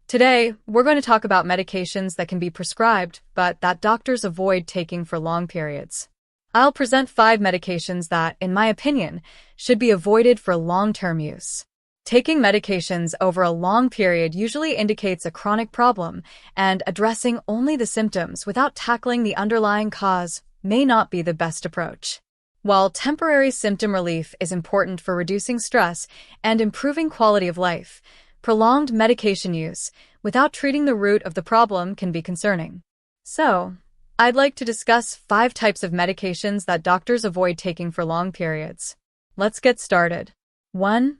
Today, we're going to talk about medications that can be prescribed, but that doctors avoid taking for long periods. I'll present 5 medications that, in my opinion, should be avoided for long-term use. Taking medications over a long period usually indicates a chronic problem, and addressing only the symptoms without tackling the underlying cause may not be the best approach. While temporary symptom relief is important for reducing stress and improving quality of life, prolonged medication use without treating the root of the problem can be concerning. So, I'd like to discuss 5 types of medications that doctors avoid taking for long periods. Let's get started. 1.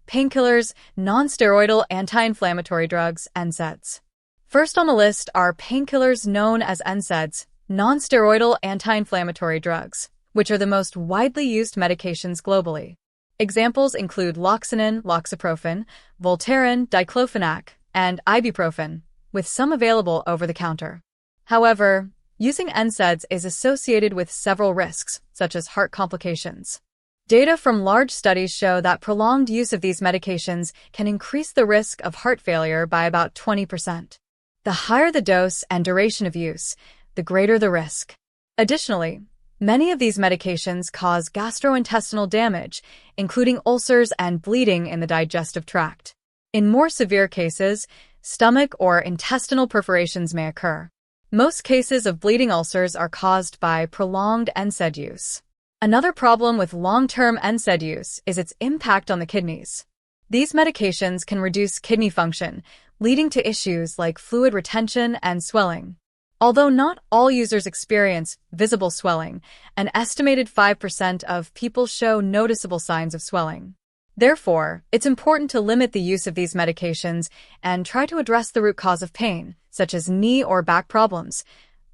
Painkillers, non-steroidal anti-inflammatory drugs, NSAIDs. First on the list are painkillers known as NSAIDs, non-steroidal anti-inflammatory drugs, which are the most widely used medications globally. Examples include loxonin, loxaprofen, Voltaren, diclofenac, and ibuprofen, with some available over the counter. However, using NSAIDs is associated with several risks, such as heart complications. Data from large studies show that prolonged use of these medications can increase the risk of heart failure by about 20%. The higher the dose and duration of use, the greater the risk. Additionally, many of these medications cause gastrointestinal damage, including ulcers and bleeding in the digestive tract. In more severe cases, stomach or intestinal perforations may occur. Most cases of bleeding ulcers are caused by prolonged NSAID use. Another problem with long-term NSAID use is its impact on the kidneys. These medications can reduce kidney function, leading to issues like fluid retention and swelling. Although not all users experience visible swelling, an estimated 5% of people show noticeable signs of swelling. Therefore, it's important to limit the use of these medications and try to address the root cause of pain, such as knee or back problems,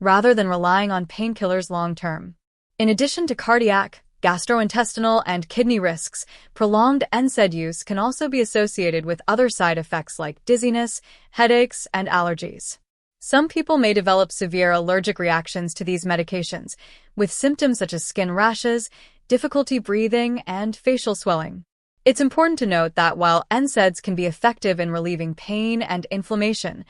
rather than relying on painkillers long-term. In addition to cardiac, gastrointestinal, and kidney risks, prolonged NSAID use can also be associated with other side effects like dizziness, headaches, and allergies. Some people may develop severe allergic reactions to these medications, with symptoms such as skin rashes, difficulty breathing, and facial swelling. It's important to note that while NSAIDs can be effective in relieving pain and inflammation,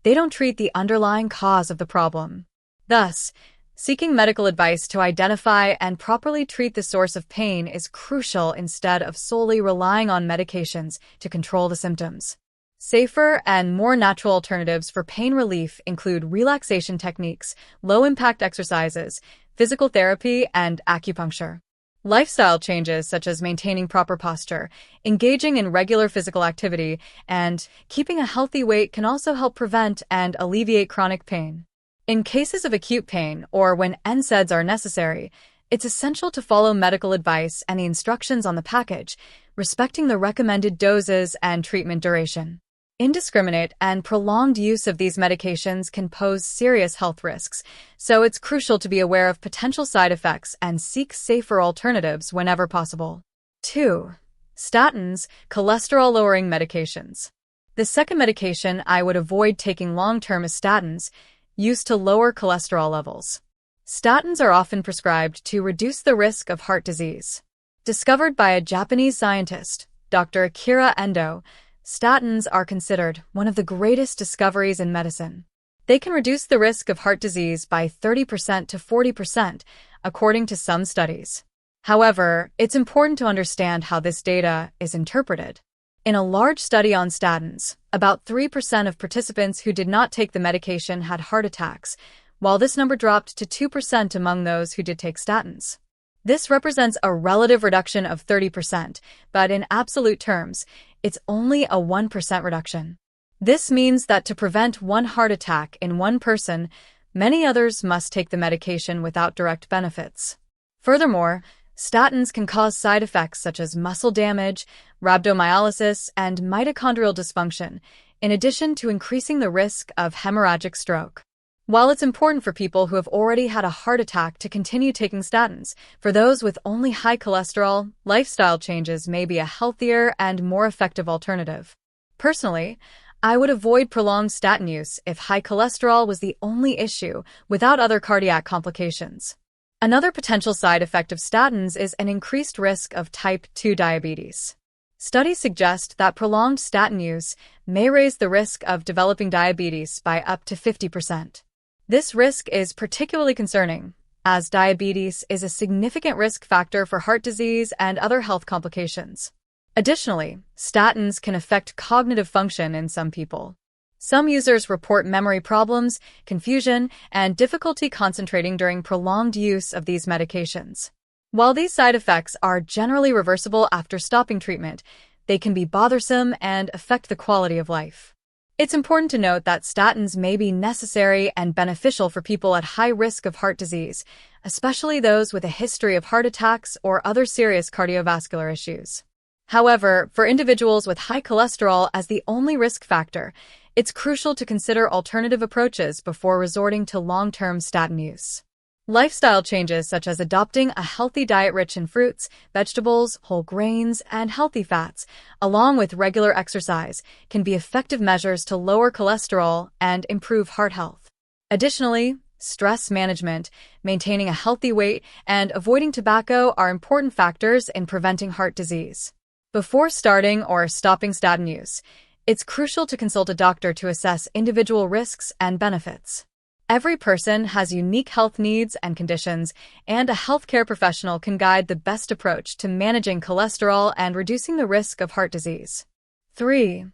they don't treat the underlying cause of the problem. Thus, seeking medical advice to identify and properly treat the source of pain is crucial instead of solely relying on medications to control the symptoms. Safer and more natural alternatives for pain relief include relaxation techniques, low-impact exercises, physical therapy, and acupuncture. Lifestyle changes such as maintaining proper posture, engaging in regular physical activity, and keeping a healthy weight can also help prevent and alleviate chronic pain. In cases of acute pain or when NSAIDs are necessary, it's essential to follow medical advice and the instructions on the package, respecting the recommended doses and treatment duration. Indiscriminate and prolonged use of these medications can pose serious health risks, so it's crucial to be aware of potential side effects and seek safer alternatives whenever possible. 2. Statins, cholesterol-lowering medications. The second medication I would avoid taking long-term is statins, used to lower cholesterol levels. Statins are often prescribed to reduce the risk of heart disease. Discovered by a Japanese scientist, Dr. Akira Endo, statins are considered one of the greatest discoveries in medicine. They can reduce the risk of heart disease by 30% to 40%, according to some studies. However, it's important to understand how this data is interpreted. In a large study on statins, about 3% of participants who did not take the medication had heart attacks, while this number dropped to 2% among those who did take statins. This represents a relative reduction of 30%, but in absolute terms, it's only a 1% reduction. This means that to prevent one heart attack in one person, many others must take the medication without direct benefits. Furthermore, statins can cause side effects such as muscle damage, rhabdomyolysis, and mitochondrial dysfunction, in addition to increasing the risk of hemorrhagic stroke. While it's important for people who have already had a heart attack to continue taking statins, for those with only high cholesterol, lifestyle changes may be a healthier and more effective alternative. Personally, I would avoid prolonged statin use if high cholesterol was the only issue without other cardiac complications. Another potential side effect of statins is an increased risk of type 2 diabetes. Studies suggest that prolonged statin use may raise the risk of developing diabetes by up to 50%. This risk is particularly concerning, as diabetes is a significant risk factor for heart disease and other health complications. Additionally, statins can affect cognitive function in some people. Some users report memory problems, confusion, and difficulty concentrating during prolonged use of these medications. While these side effects are generally reversible after stopping treatment, they can be bothersome and affect the quality of life. It's important to note that statins may be necessary and beneficial for people at high risk of heart disease, especially those with a history of heart attacks or other serious cardiovascular issues. However, for individuals with high cholesterol as the only risk factor, it's crucial to consider alternative approaches before resorting to long-term statin use. Lifestyle changes such as adopting a healthy diet rich in fruits, vegetables, whole grains, and healthy fats, along with regular exercise, can be effective measures to lower cholesterol and improve heart health. Additionally, stress management, maintaining a healthy weight, and avoiding tobacco are important factors in preventing heart disease. Before starting or stopping statin use, it's crucial to consult a doctor to assess individual risks and benefits. Every person has unique health needs and conditions, and a healthcare professional can guide the best approach to managing cholesterol and reducing the risk of heart disease. 3.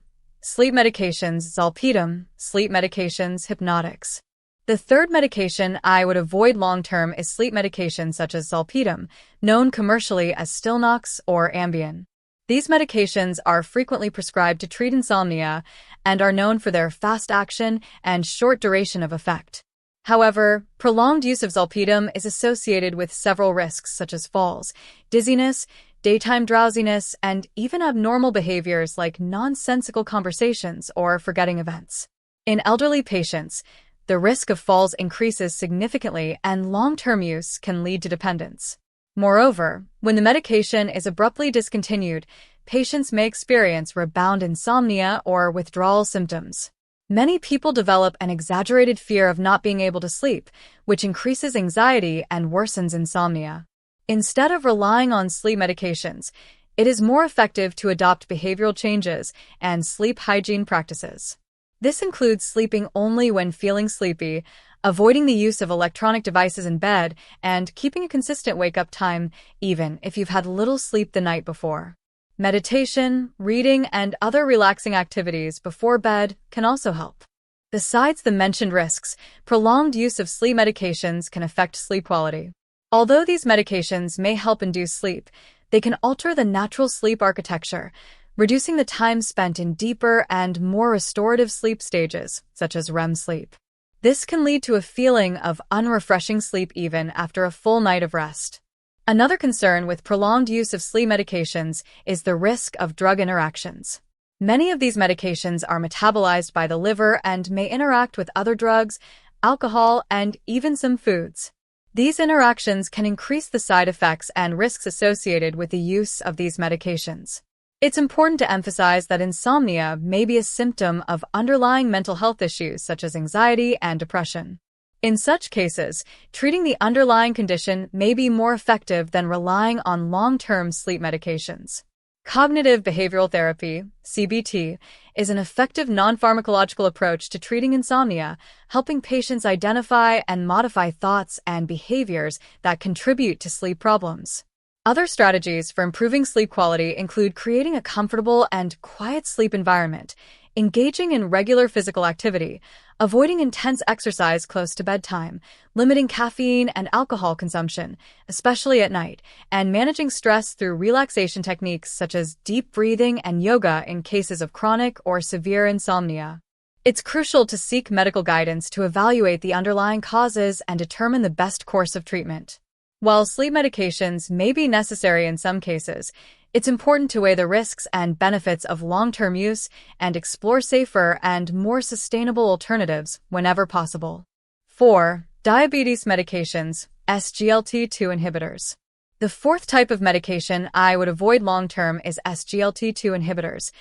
Sleep medications, zolpidem, sleep medications, hypnotics. The third medication I would avoid long-term is sleep medications such as zolpidem, known commercially as Stilnox or Ambien. These medications are frequently prescribed to treat insomnia and are known for their fast action and short duration of effect. However, prolonged use of zolpidem is associated with several risks such as falls, dizziness, daytime drowsiness, and even abnormal behaviors like nonsensical conversations or forgetting events. In elderly patients, the risk of falls increases significantly and long-term use can lead to dependence. Moreover, when the medication is abruptly discontinued, patients may experience rebound insomnia or withdrawal symptoms. Many people develop an exaggerated fear of not being able to sleep, which increases anxiety and worsens insomnia. Instead of relying on sleep medications, it is more effective to adopt behavioral changes and sleep hygiene practices. This includes sleeping only when feeling sleepy, avoiding the use of electronic devices in bed, and keeping a consistent wake-up time, even if you've had little sleep the night before. Meditation, reading, and other relaxing activities before bed can also help. Besides the mentioned risks, prolonged use of sleep medications can affect sleep quality. Although these medications may help induce sleep, they can alter the natural sleep architecture, reducing the time spent in deeper and more restorative sleep stages, such as REM sleep. This can lead to a feeling of unrefreshing sleep even after a full night of rest. Another concern with prolonged use of sleep medications is the risk of drug interactions. Many of these medications are metabolized by the liver and may interact with other drugs, alcohol, and even some foods. These interactions can increase the side effects and risks associated with the use of these medications. It's important to emphasize that insomnia may be a symptom of underlying mental health issues such as anxiety and depression. In such cases, treating the underlying condition may be more effective than relying on long-term sleep medications. Cognitive behavioral therapy, CBT, is an effective non-pharmacological approach to treating insomnia, helping patients identify and modify thoughts and behaviors that contribute to sleep problems. Other strategies for improving sleep quality include creating a comfortable and quiet sleep environment, engaging in regular physical activity, avoiding intense exercise close to bedtime, limiting caffeine and alcohol consumption, especially at night, and managing stress through relaxation techniques such as deep breathing and yoga in cases of chronic or severe insomnia. It's crucial to seek medical guidance to evaluate the underlying causes and determine the best course of treatment. While sleep medications may be necessary in some cases, it's important to weigh the risks and benefits of long-term use and explore safer and more sustainable alternatives whenever possible. 4. Diabetes medications, SGLT2 inhibitors. The fourth type of medication I would avoid long-term is SGLT2 inhibitors,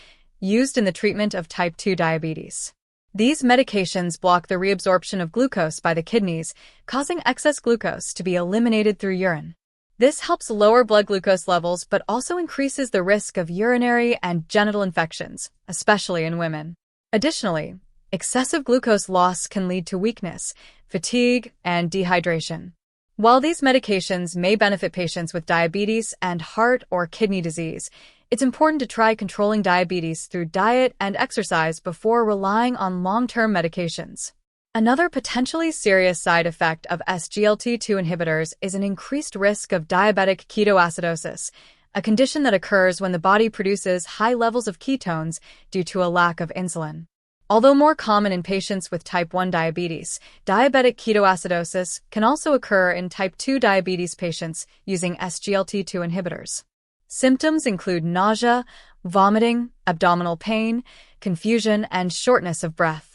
used in the treatment of type 2 diabetes. These medications block the reabsorption of glucose by the kidneys, causing excess glucose to be eliminated through urine. This helps lower blood glucose levels but also increases the risk of urinary and genital infections, especially in women. Additionally, excessive glucose loss can lead to weakness, fatigue, and dehydration. While these medications may benefit patients with diabetes and heart or kidney disease, it's important to try controlling diabetes through diet and exercise before relying on long-term medications. Another potentially serious side effect of SGLT2 inhibitors is an increased risk of diabetic ketoacidosis, a condition that occurs when the body produces high levels of ketones due to a lack of insulin. Although more common in patients with type 1 diabetes, diabetic ketoacidosis can also occur in type 2 diabetes patients using SGLT2 inhibitors. Symptoms include nausea, vomiting, abdominal pain, confusion, and shortness of breath.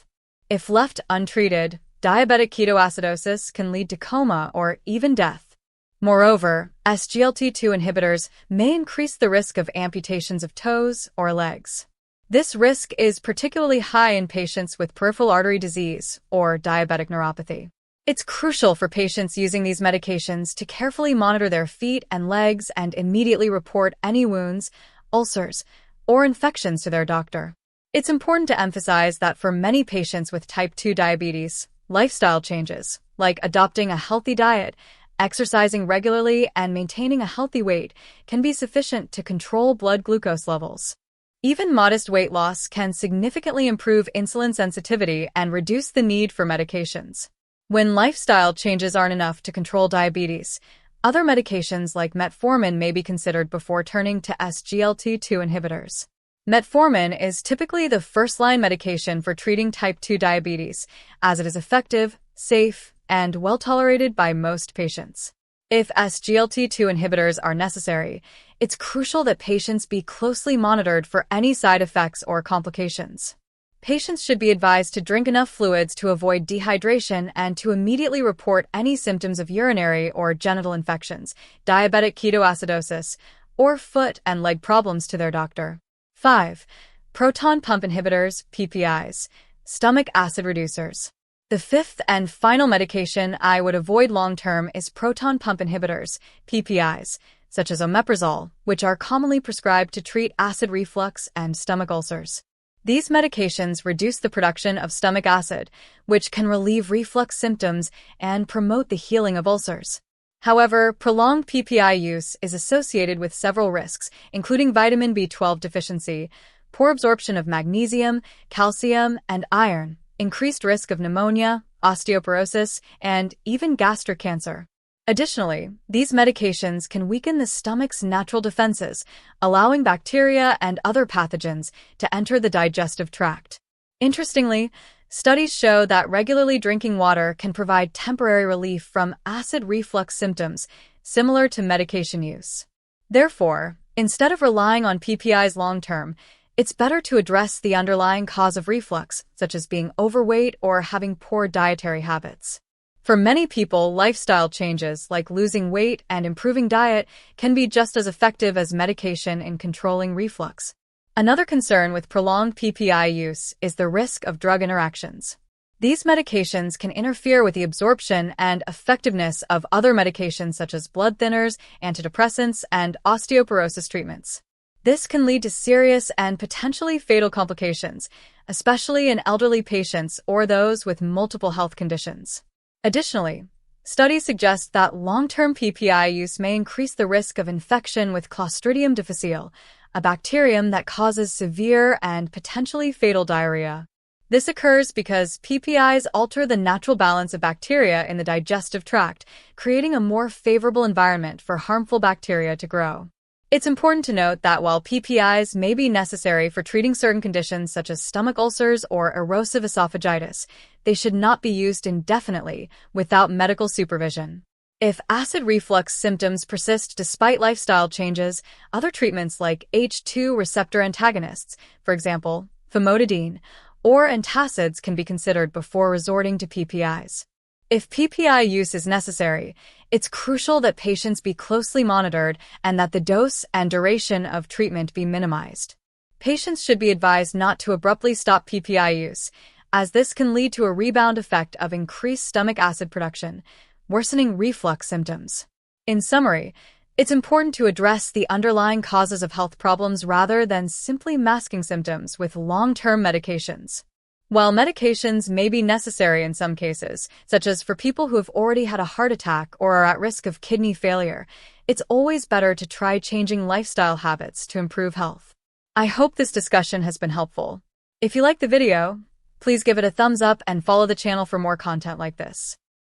If left untreated, diabetic ketoacidosis can lead to coma or even death. Moreover, SGLT2 inhibitors may increase the risk of amputations of toes or legs. This risk is particularly high in patients with peripheral artery disease or diabetic neuropathy. It's crucial for patients using these medications to carefully monitor their feet and legs and immediately report any wounds, ulcers, or infections to their doctor. It's important to emphasize that for many patients with type 2 diabetes, lifestyle changes, like adopting a healthy diet, exercising regularly, and maintaining a healthy weight, can be sufficient to control blood glucose levels. Even modest weight loss can significantly improve insulin sensitivity and reduce the need for medications. When lifestyle changes aren't enough to control diabetes, other medications like metformin may be considered before turning to SGLT2 inhibitors. Metformin is typically the first-line medication for treating type 2 diabetes, as it is effective, safe, and well-tolerated by most patients. If SGLT2 inhibitors are necessary, it's crucial that patients be closely monitored for any side effects or complications. Patients should be advised to drink enough fluids to avoid dehydration and to immediately report any symptoms of urinary or genital infections, diabetic ketoacidosis, or foot and leg problems to their doctor. 5. Proton pump inhibitors, PPIs, stomach acid reducers. The fifth and final medication I would avoid long-term is proton pump inhibitors, PPIs, such as omeprazole, which are commonly prescribed to treat acid reflux and stomach ulcers. These medications reduce the production of stomach acid, which can relieve reflux symptoms and promote the healing of ulcers. However, prolonged PPI use is associated with several risks, including vitamin B12 deficiency, poor absorption of magnesium, calcium, and iron, increased risk of pneumonia, osteoporosis, and even gastric cancer. Additionally, these medications can weaken the stomach's natural defenses, allowing bacteria and other pathogens to enter the digestive tract. Interestingly, studies show that regularly drinking water can provide temporary relief from acid reflux symptoms, similar to medication use. Therefore, instead of relying on PPIs long-term, it's better to address the underlying cause of reflux, such as being overweight or having poor dietary habits. For many people, lifestyle changes like losing weight and improving diet can be just as effective as medication in controlling reflux. Another concern with prolonged PPI use is the risk of drug interactions. These medications can interfere with the absorption and effectiveness of other medications such as blood thinners, antidepressants, and osteoporosis treatments. This can lead to serious and potentially fatal complications, especially in elderly patients or those with multiple health conditions. Additionally, studies suggest that long-term PPI use may increase the risk of infection with Clostridium difficile, a bacterium that causes severe and potentially fatal diarrhea. This occurs because PPIs alter the natural balance of bacteria in the digestive tract, creating a more favorable environment for harmful bacteria to grow. It's important to note that while PPIs may be necessary for treating certain conditions such as stomach ulcers or erosive esophagitis, they should not be used indefinitely without medical supervision. If acid reflux symptoms persist despite lifestyle changes, other treatments like H2 receptor antagonists, for example, famotidine, or antacids can be considered before resorting to PPIs. If PPI use is necessary, it's crucial that patients be closely monitored and that the dose and duration of treatment be minimized. Patients should be advised not to abruptly stop PPI use, as this can lead to a rebound effect of increased stomach acid production, worsening reflux symptoms. In summary, It's important to address the underlying causes of health problems rather than simply masking symptoms with long-term medications. While medications may be necessary in some cases, such as for people who have already had a heart attack or are at risk of kidney failure, it's always better to try changing lifestyle habits to improve health. I hope this discussion has been helpful. If you liked the video, please give it a thumbs up and follow the channel for more content like this.